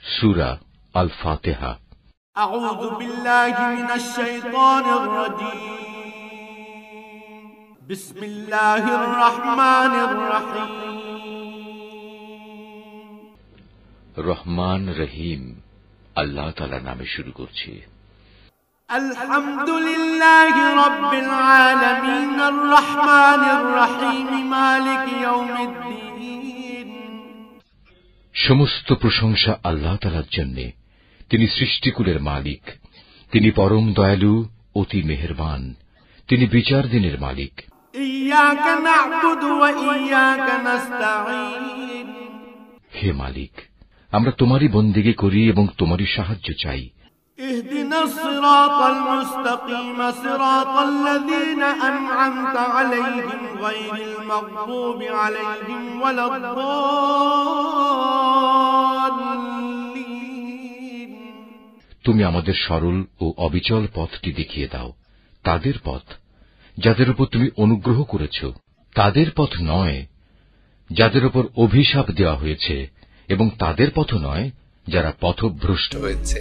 সূরা আল ফাতিহা। আউযু বিল্লাহি মিনাশ শাইতানির রাজীম। বিসমিল্লাহির রহমানির রহিম। রহমান রহিম আল্লাহ তাআলার নামে শুরু করছি। আলহামদুলিল্লাহি রাব্বিল আলামিন আর রহমানির রহিম মালিকি ইয়াউমিদ্দিন। সমস্ত প্রশংসা আল্লাহ তাআলার জন্য। তিনি সৃষ্টিকুলের মালিক, তিনি পরম দয়ালু, অতি মেহেরবান, তিনি বিচার দিনের মালিক। ইয়াকা না'বুদু ওয়া ইয়াকা নাস্তাঈন। হে মালিক, আমরা তোমারই বন্দেগী করি এবং তোমারই সাহায্য চাই। ইহদিনাস সিরাতাল মুস্তাকিম সিরাতাল্লাযীনা আন'আমতা আলাইহিম গায়রিল মাগদুবি আলাইহিম ওয়ালাদ-দাল্লিন। তুমি আমাদের সরল ও অবিচল পথটি দেখিয়ে দাও, তাদের পথ যাদের উপর তুমি অনুগ্রহ করেছ, তাদের পথ নয় যাদের উপর অভিশাপ দেওয়া হয়েছে, এবং তাদের পথ নয় যারা পথভ্রষ্ট হয়েছে।